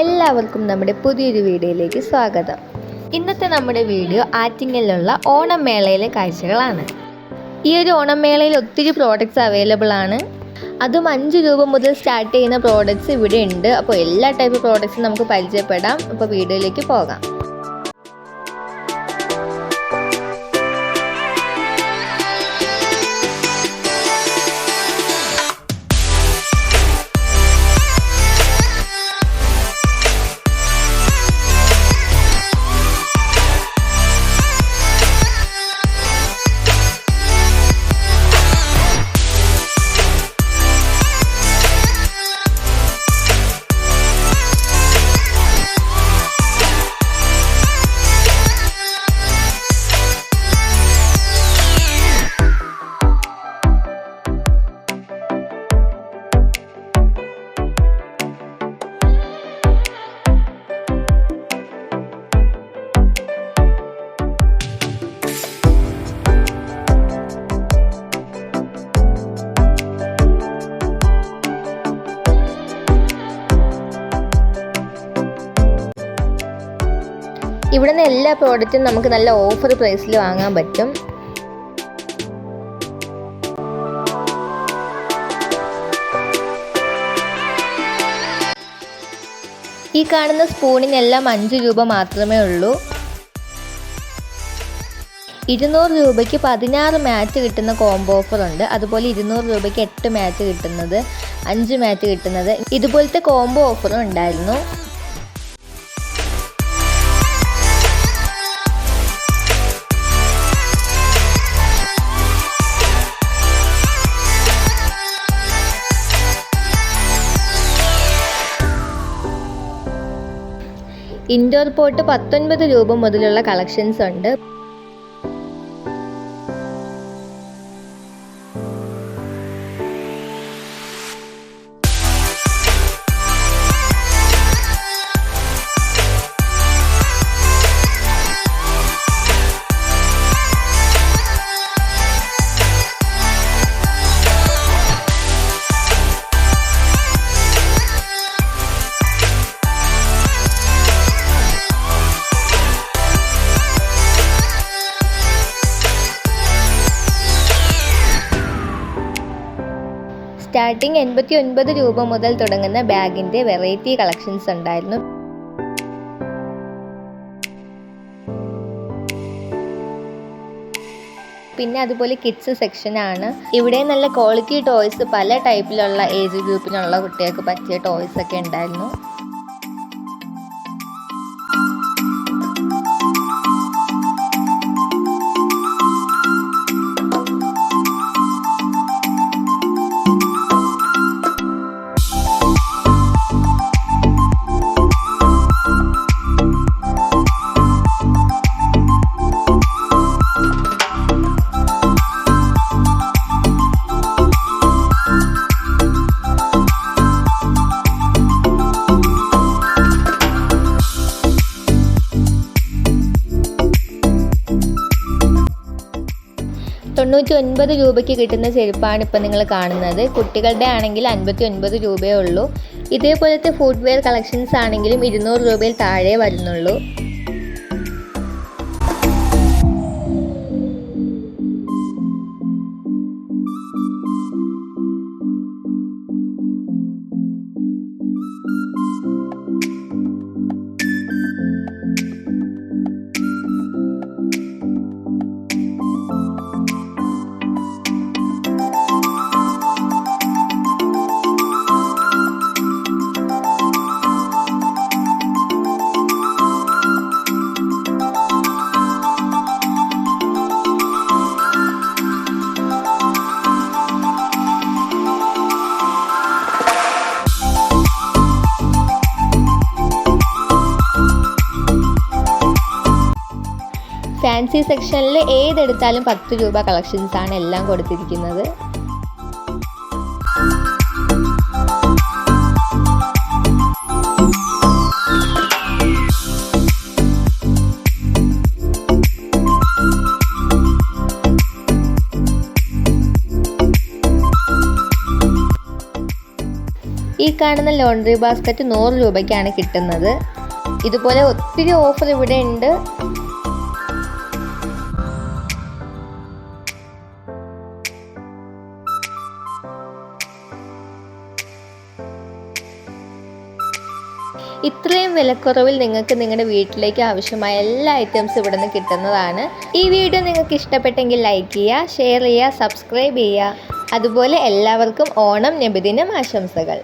എല്ലാവർക്കും നമ്മുടെ പുതിയൊരു വീഡിയോയിലേക്ക് സ്വാഗതം. ഇന്നത്തെ നമ്മുടെ വീഡിയോ ആറ്റിങ്ങലിലുള്ള ഓണം മേളയിലെ കാഴ്ചകളാണ്. ഈ ഒരു ഓണം മേളയിൽ ഒത്തിരി പ്രോഡക്റ്റ്സ് അവൈലബിൾ ആണ്. അതും 5 രൂപ മുതൽ സ്റ്റാർട്ട് ചെയ്യുന്ന പ്രോഡക്റ്റ്സ് ഇവിടെ ഉണ്ട്. അപ്പോൾ എല്ലാ ടൈപ്പ് പ്രോഡക്റ്റ്സും നമുക്ക് പരിചയപ്പെടാം. അപ്പോൾ വീഡിയോയിലേക്ക് പോകാം. ഇവിടെ നിന്ന് എല്ലാ പ്രോഡക്റ്റും നമുക്ക് നല്ല ഓഫർ പ്രൈസിൽ വാങ്ങാൻ പറ്റും. ഈ കാണുന്ന സ്പൂണിനെല്ലാം 5 രൂപ മാത്രമേ ഉള്ളൂ. 200 രൂപയ്ക്ക് 16 മാറ്റ് കിട്ടുന്ന കോംബോ ഓഫർ ഉണ്ട്. അതുപോലെ 200 രൂപയ്ക്ക് 8 മാറ്റ് കിട്ടുന്നത്, 5 മാറ്റ് കിട്ടുന്നത്, ഇതുപോലത്തെ കോംബോ ഓഫറും ഉണ്ടായിരുന്നു. ഇൻഡോർ പോട്ട് 19 രൂപ മുതലുള്ള കളക്ഷൻസ് ഉണ്ട്. സ്റ്റാർട്ടിങ് 89 രൂപ മുതൽ തുടങ്ങുന്ന ബാഗിൻ്റെ വെറൈറ്റി കളക്ഷൻസ് ഉണ്ടായിരുന്നു. പിന്നെ അതുപോലെ കിഡ്സ് സെക്ഷനാണ്. ഇവിടെ നല്ല ക്വാളിറ്റി ടോയ്സ്, പല ടൈപ്പിലുള്ള ഏജ് ഗ്രൂപ്പിനുള്ള കുട്ടികൾക്ക് പറ്റിയ ടോയ്സ് ഒക്കെ ഉണ്ടായിരുന്നു. $99 രൂപയ്ക്ക് കിട്ടുന്ന ചെരുപ്പാണ് ഇപ്പം നിങ്ങൾ കാണുന്നത്. കുട്ടികളുടെ ആണെങ്കിൽ 59 രൂപയേ ഉള്ളൂ. ഇതേപോലത്തെ ഫുഡ്വെയർ കളക്ഷൻസ് ആണെങ്കിലും 200 രൂപയിൽ താഴെ വരുന്നുള്ളൂ. ഫാൻസി സെക്ഷനിൽ ഏതെടുത്താലും 10 രൂപ കളക്ഷൻസ് ആണ് എല്ലാം കൊടുത്തിരിക്കുന്നത്. കാണുന്ന ലോണ്ടറി ബാസ്ക്കറ്റ് 100 രൂപയ്ക്കാണ് കിട്ടുന്നത്. ഇതുപോലെ ഒത്തിരി ഓഫർ ഇവിടെ ഉണ്ട്. ഇത്രയും വിലക്കുറവിൽ നിങ്ങൾക്ക് നിങ്ങളുടെ വീട്ടിലേക്ക് ആവശ്യമായ എല്ലാ ഐറ്റംസും ഇവിടെ നിന്ന് കിട്ടുന്നതാണ്. ഈ വീഡിയോ നിങ്ങൾക്ക് ഇഷ്ടപ്പെട്ടെങ്കിൽ ലൈക്ക് ചെയ്യുക, ഷെയർ ചെയ്യുക, സബ്സ്ക്രൈബ് ചെയ്യുക. അതുപോലെ എല്ലാവർക്കും ഓണം നബിദിനം ആശംസകൾ.